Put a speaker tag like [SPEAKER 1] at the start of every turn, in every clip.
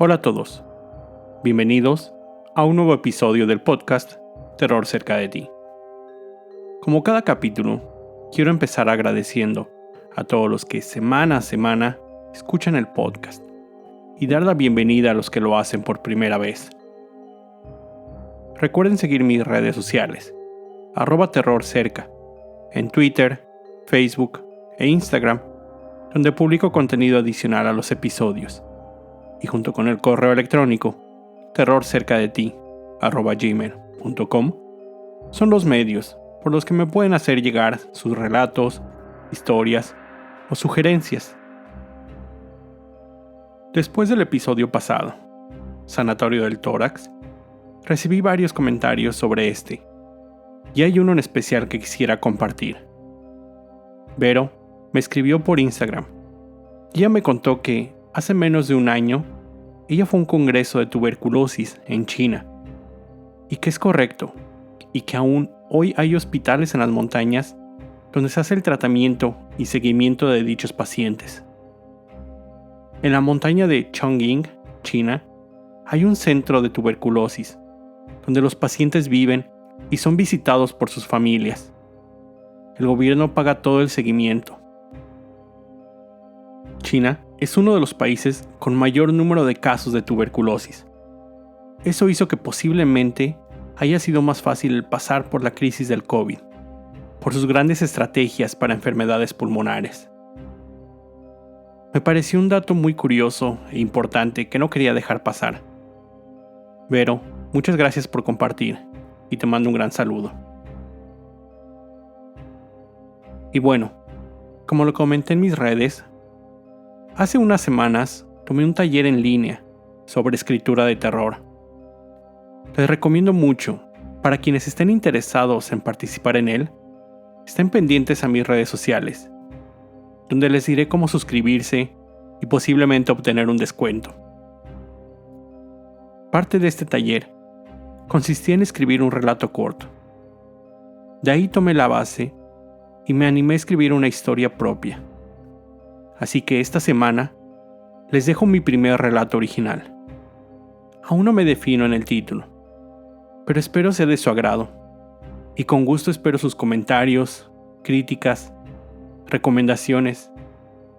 [SPEAKER 1] Hola a todos, bienvenidos a un nuevo episodio del podcast Terror cerca de ti. Como cada capítulo, quiero empezar agradeciendo a todos los que semana a semana escuchan el podcast y dar la bienvenida a los que lo hacen por primera vez. Recuerden seguir mis redes sociales, @terrorcerca, en Twitter, Facebook e Instagram, donde publico contenido adicional a los episodios. Y junto con el correo electrónico terrorcercadeti@gmail.com son los medios por los que me pueden hacer llegar sus relatos, historias o sugerencias. Después del episodio pasado, Sanatorio del Tórax, recibí varios comentarios sobre este, y hay uno en especial que quisiera compartir. Vero me escribió por Instagram y ella me contó que hace menos de un año, ella fue a un congreso de tuberculosis en China, y que es correcto, y que aún hoy hay hospitales en las montañas donde se hace el tratamiento y seguimiento de dichos pacientes. En la montaña de Chongqing, China, hay un centro de tuberculosis, donde los pacientes viven y son visitados por sus familias. El gobierno paga todo el seguimiento. China es uno de los países con mayor número de casos de tuberculosis. Eso hizo que posiblemente haya sido más fácil pasar por la crisis del COVID, por sus grandes estrategias para enfermedades pulmonares. Me pareció un dato muy curioso e importante que no quería dejar pasar. Vero, muchas gracias por compartir y te mando un gran saludo. Y bueno, como lo comenté en mis redes, hace unas semanas tomé un taller en línea sobre escritura de terror. Les recomiendo mucho, para quienes estén interesados en participar en él, estén pendientes a mis redes sociales, donde les diré cómo suscribirse y posiblemente obtener un descuento. Parte de este taller consistía en escribir un relato corto. De ahí tomé la base y me animé a escribir una historia propia. Así que esta semana les dejo mi primer relato original. Aún no me defino en el título, pero espero sea de su agrado, y con gusto espero sus comentarios, críticas, recomendaciones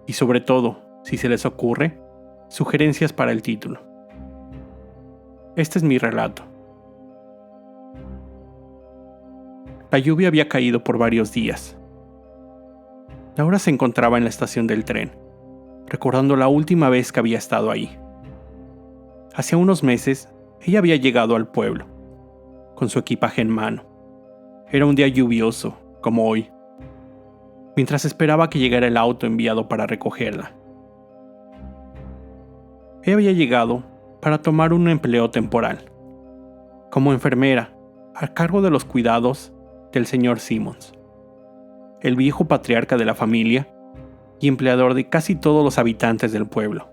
[SPEAKER 1] y sobre todo, si se les ocurre, sugerencias para el título. Este es mi relato. La lluvia había caído por varios días. Laura se encontraba en la estación del tren, recordando la última vez que había estado ahí. Hacía unos meses, ella había llegado al pueblo, con su equipaje en mano. Era un día lluvioso, como hoy, mientras esperaba que llegara el auto enviado para recogerla. Ella había llegado para tomar un empleo temporal, como enfermera, a cargo de los cuidados del señor Simmons, el viejo patriarca de la familia y empleador de casi todos los habitantes del pueblo.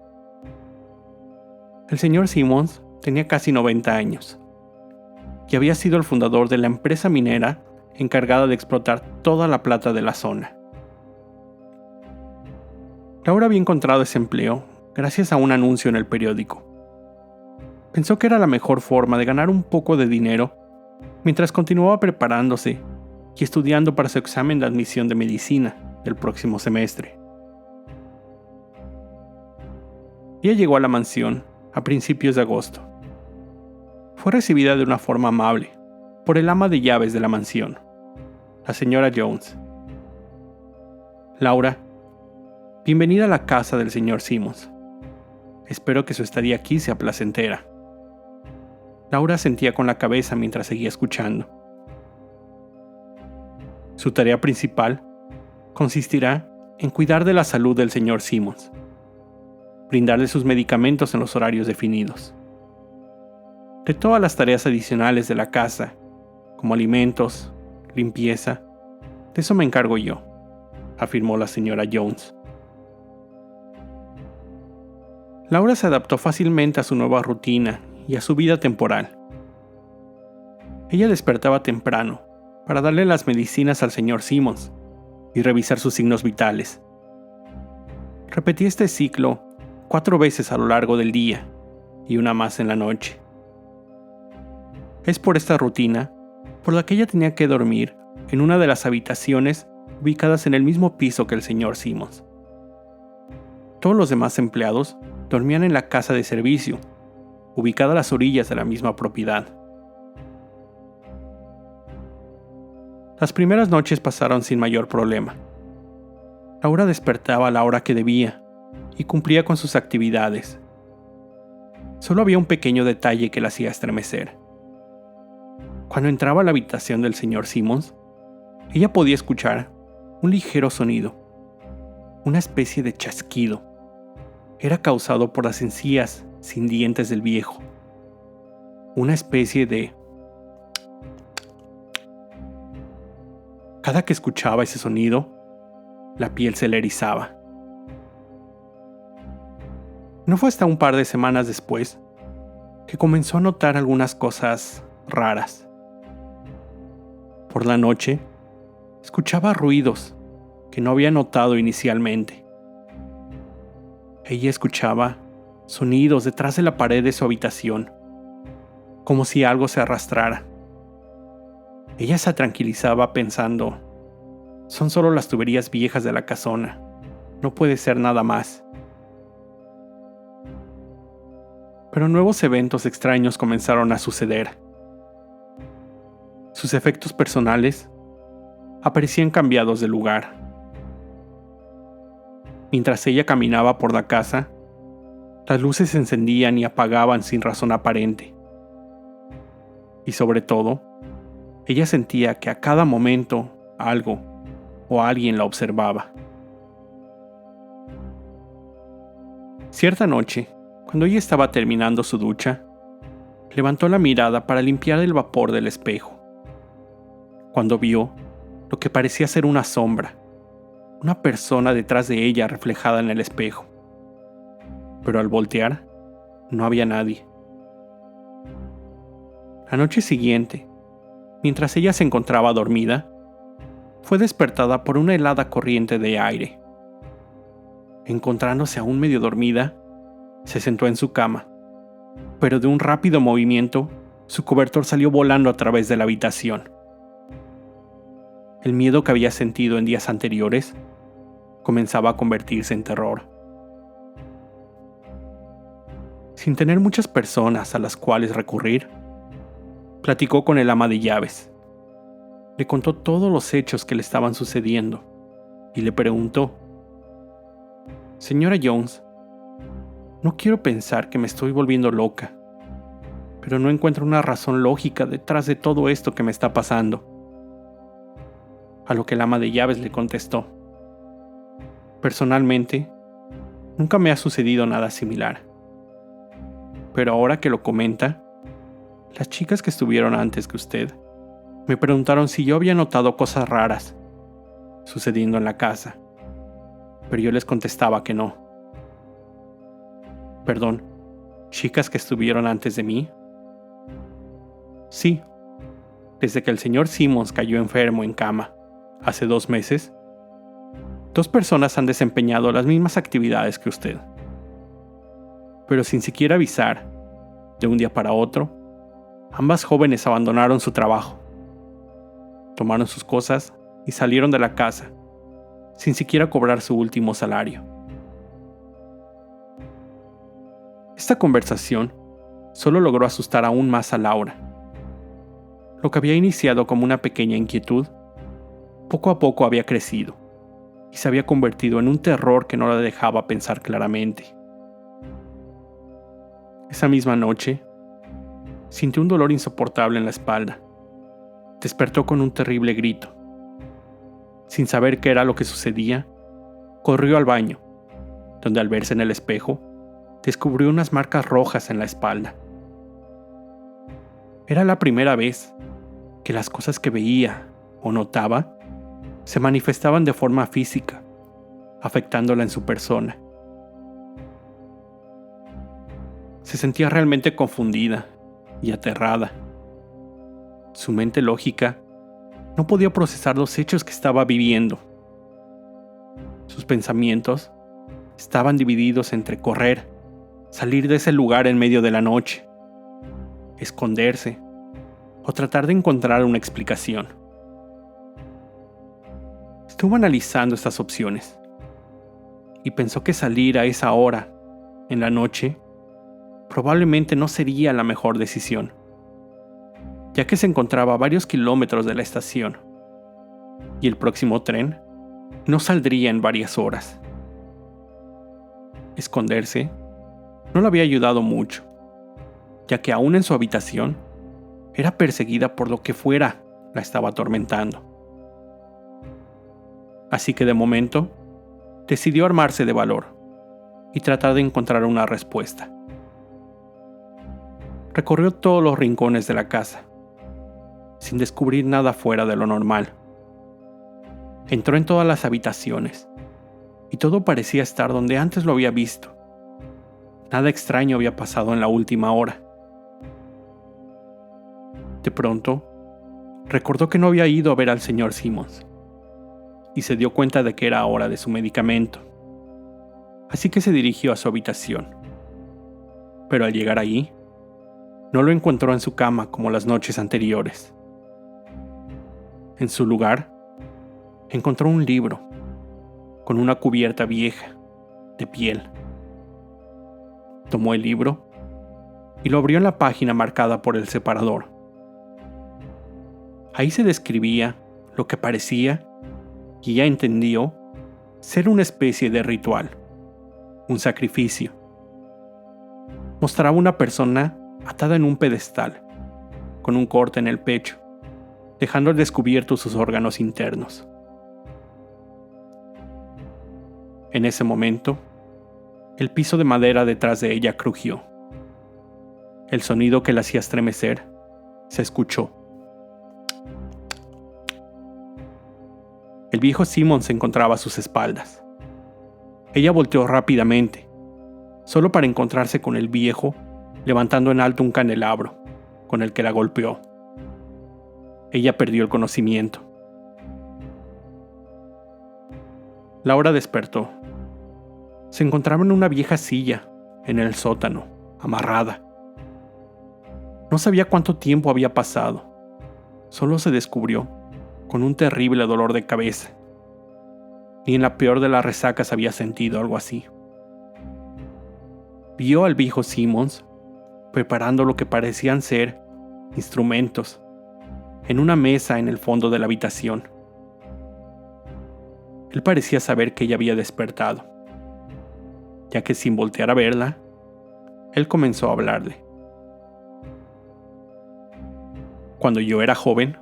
[SPEAKER 1] El señor Simmons tenía casi 90 años y había sido el fundador de la empresa minera encargada de explotar toda la plata de la zona. Laura había encontrado ese empleo gracias a un anuncio en el periódico. Pensó que era la mejor forma de ganar un poco de dinero mientras continuaba preparándose y estudiando para su examen de admisión de medicina del próximo semestre. Ella llegó a la mansión a principios de agosto. Fue recibida de una forma amable por el ama de llaves de la mansión, la señora Jones. Laura, bienvenida a la casa del señor Simmons. Espero que su estadía aquí sea placentera. Laura asentía con la cabeza mientras seguía escuchando. Su tarea principal consistirá en cuidar de la salud del señor Simmons, brindarle sus medicamentos en los horarios definidos. De todas las tareas adicionales de la casa, como alimentos, limpieza, de eso me encargo yo, afirmó la señora Jones. Laura se adaptó fácilmente a su nueva rutina y a su vida temporal. Ella despertaba temprano para darle las medicinas al señor Simmons y revisar sus signos vitales. Repetí este ciclo 4 veces a lo largo del día y una más en la noche. Es por esta rutina por la que ella tenía que dormir en una de las habitaciones ubicadas en el mismo piso que el señor Simmons. Todos los demás empleados dormían en la casa de servicio, ubicada a las orillas de la misma propiedad. Las primeras noches pasaron sin mayor problema. Laura despertaba a la hora que debía y cumplía con sus actividades. Solo había un pequeño detalle que la hacía estremecer. Cuando entraba a la habitación del señor Simmons, ella podía escuchar un ligero sonido, una especie de chasquido. Era causado por las encías sin dientes del viejo. Una especie de... Cada que escuchaba ese sonido, la piel se le erizaba. No fue hasta un par de semanas después que comenzó a notar algunas cosas raras. Por la noche, escuchaba ruidos que no había notado inicialmente. Ella escuchaba sonidos detrás de la pared de su habitación, como si algo se arrastrara. Ella se tranquilizaba pensando, son solo las tuberías viejas de la casona, no puede ser nada más. Pero nuevos eventos extraños comenzaron a suceder. Sus efectos personales aparecían cambiados de lugar. Mientras ella caminaba por la casa, las luces se encendían y apagaban sin razón aparente. Y sobre todo, ella sentía que a cada momento algo o alguien la observaba. Cierta noche, cuando ella estaba terminando su ducha, levantó la mirada para limpiar el vapor del espejo. Cuando vio lo que parecía ser una sombra, una persona detrás de ella reflejada en el espejo. Pero al voltear, no había nadie. La noche siguiente, mientras ella se encontraba dormida, fue despertada por una helada corriente de aire. Encontrándose aún medio dormida, se sentó en su cama, pero de un rápido movimiento, su cobertor salió volando a través de la habitación. El miedo que había sentido en días anteriores comenzaba a convertirse en terror. Sin tener muchas personas a las cuales recurrir, platicó con el ama de llaves. Le contó todos los hechos que le estaban sucediendo y le preguntó: «Señora Jones, no quiero pensar que me estoy volviendo loca, pero no encuentro una razón lógica detrás de todo esto que me está pasando». A lo que el ama de llaves le contestó: «Personalmente, nunca me ha sucedido nada similar. Pero ahora que lo comenta, las chicas que estuvieron antes que usted me preguntaron si yo había notado cosas raras sucediendo en la casa, pero yo les contestaba que no». «Perdón, ¿chicas que estuvieron antes de mí?» «Sí, desde que el señor Simmons cayó enfermo en cama, hace 2 meses, 2 personas han desempeñado las mismas actividades que usted. Pero sin siquiera avisar, de un día para otro, ambas jóvenes abandonaron su trabajo, tomaron sus cosas y salieron de la casa, sin siquiera cobrar su último salario». Esta conversación solo logró asustar aún más a Laura. Lo que había iniciado como una pequeña inquietud, poco a poco había crecido y se había convertido en un terror que no la dejaba pensar claramente. Esa misma noche, sintió un dolor insoportable en la espalda. Despertó con un terrible grito. Sin saber qué era lo que sucedía, corrió al baño, donde al verse en el espejo, descubrió unas marcas rojas en la espalda. Era la primera vez que las cosas que veía o notaba se manifestaban de forma física, afectándola en su persona. Se sentía realmente confundida y aterrada. Su mente lógica no podía procesar los hechos que estaba viviendo. Sus pensamientos estaban divididos entre correr, salir de ese lugar en medio de la noche, esconderse o tratar de encontrar una explicación. Estuvo analizando estas opciones y pensó que salir a esa hora, en la noche, probablemente no sería la mejor decisión, ya que se encontraba a varios kilómetros de la estación y el próximo tren no saldría en varias horas. Esconderse no le había ayudado mucho, ya que aún en su habitación era perseguida por lo que fuera la estaba atormentando. Así que de momento decidió armarse de valor y tratar de encontrar una respuesta. Recorrió todos los rincones de la casa, sin descubrir nada fuera de lo normal. Entró en todas las habitaciones, y todo parecía estar donde antes lo había visto. Nada extraño había pasado en la última hora. De pronto, recordó que no había ido a ver al señor Simmons, y se dio cuenta de que era hora de su medicamento. Así que se dirigió a su habitación. Pero al llegar allí, no lo encontró en su cama como las noches anteriores. En su lugar, encontró un libro con una cubierta vieja de piel. Tomó el libro y lo abrió en la página marcada por el separador. Ahí se describía lo que parecía, y ella entendió, ser una especie de ritual, un sacrificio. Mostraba una persona atada en un pedestal, con un corte en el pecho, dejando al descubierto sus órganos internos. En ese momento, el piso de madera detrás de ella crujió. El sonido que la hacía estremecer se escuchó. El viejo Simmons se encontraba a sus espaldas. Ella volteó rápidamente, solo para encontrarse con el viejo levantando en alto un candelabro, con el que la golpeó. Ella perdió el conocimiento. Laura despertó. Se encontraba en una vieja silla, en el sótano, amarrada. No sabía cuánto tiempo había pasado. Solo se descubrió con un terrible dolor de cabeza. Ni en la peor de las resacas había sentido algo así. Vio al viejo Simmons preparando lo que parecían ser instrumentos en una mesa en el fondo de la habitación. Él parecía saber que ella había despertado, ya que sin voltear a verla, él comenzó a hablarle. Cuando yo era joven,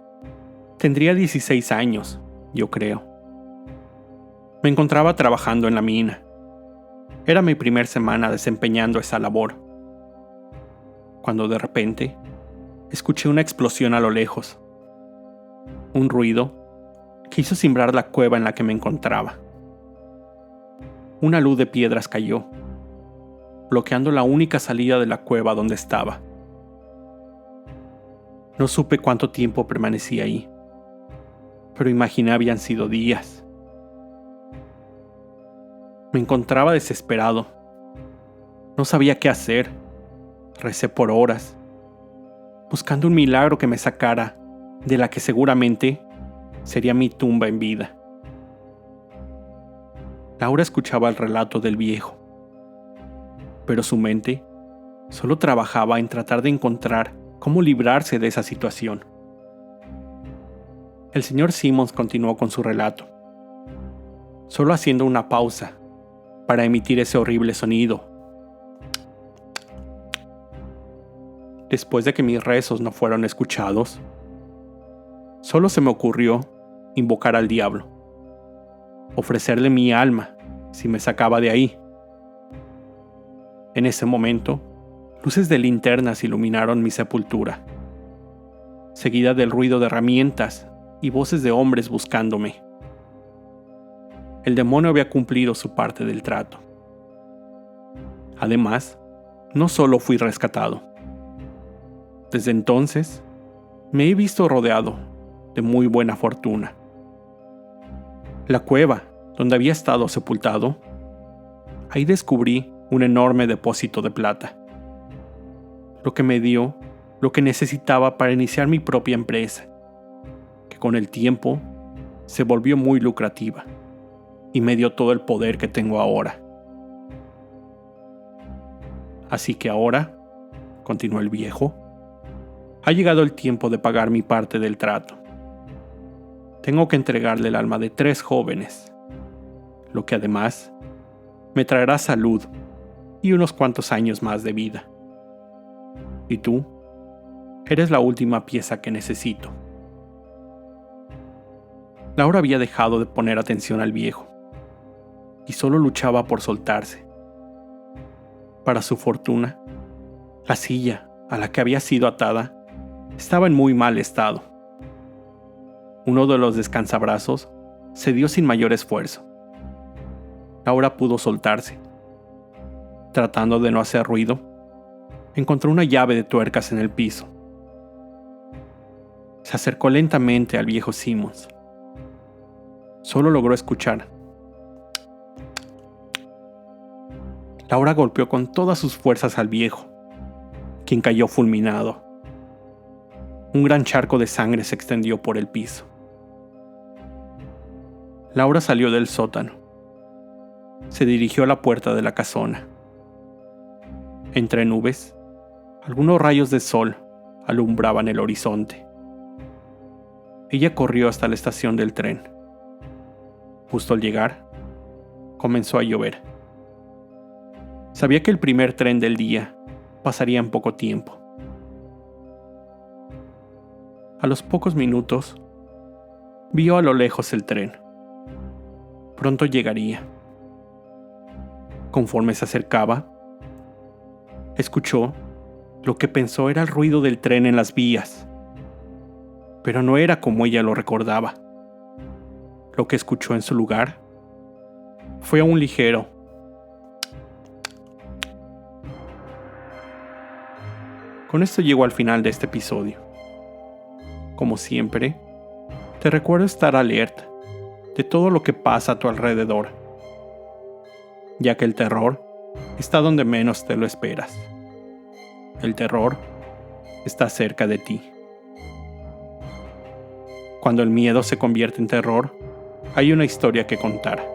[SPEAKER 1] tendría 16 años, yo creo. Me encontraba trabajando en la mina. Era mi primer semana desempeñando esa labor, cuando de repente escuché una explosión a lo lejos. Un ruido que hizo cimbrar la cueva en la que me encontraba. Una luz de piedras cayó, bloqueando la única salida de la cueva donde estaba. No supe cuánto tiempo permanecí ahí, pero imaginé habían sido días. Me encontraba desesperado. No sabía qué hacer. Recé por horas, buscando un milagro que me sacara de la que seguramente sería mi tumba en vida. Laura escuchaba el relato del viejo, pero su mente solo trabajaba en tratar de encontrar cómo librarse de esa situación. El señor Simmons continuó con su relato, solo haciendo una pausa para emitir ese horrible sonido. Después de que mis rezos no fueron escuchados, solo se me ocurrió invocar al diablo, ofrecerle mi alma si me sacaba de ahí. En ese momento, luces de linternas iluminaron mi sepultura, seguida del ruido de herramientas y voces de hombres buscándome. El demonio había cumplido su parte del trato. Además, no solo fui rescatado. Desde entonces, me he visto rodeado de muy buena fortuna. La cueva donde había estado sepultado, ahí descubrí un enorme depósito de plata, lo que me dio lo que necesitaba para iniciar mi propia empresa, que con el tiempo se volvió muy lucrativa y me dio todo el poder que tengo ahora. Así que ahora, continuó el viejo, ha llegado el tiempo de pagar mi parte del trato. Tengo que entregarle el alma de 3 jóvenes, lo que además me traerá salud y unos cuantos años más de vida. Y tú, eres la última pieza que necesito. Laura había dejado de poner atención al viejo y solo luchaba por soltarse. Para su fortuna, la silla a la que había sido atada estaba en muy mal estado. Uno de los descansabrazos cedió sin mayor esfuerzo. Laura pudo soltarse. Tratando de no hacer ruido, encontró una llave de tuercas en el piso. Se acercó lentamente al viejo Simmons. Solo logró escuchar. Laura golpeó con todas sus fuerzas al viejo, quien cayó fulminado. Un gran charco de sangre se extendió por el piso. Laura salió del sótano. Se dirigió a la puerta de la casona. Entre nubes, algunos rayos de sol alumbraban el horizonte. Ella corrió hasta la estación del tren. Justo al llegar, comenzó a llover. Sabía que el primer tren del día pasaría en poco tiempo. A los pocos minutos, vio a lo lejos el tren. Pronto llegaría. Conforme se acercaba, escuchó lo que pensó era el ruido del tren en las vías. Pero no era como ella lo recordaba. Lo que escuchó en su lugar fue un ligero Con esto llego al final de este episodio. Como siempre, te recuerdo estar alerta de todo lo que pasa a tu alrededor, ya que el terror está donde menos te lo esperas. El terror está cerca de ti. Cuando el miedo se convierte en terror, hay una historia que contar.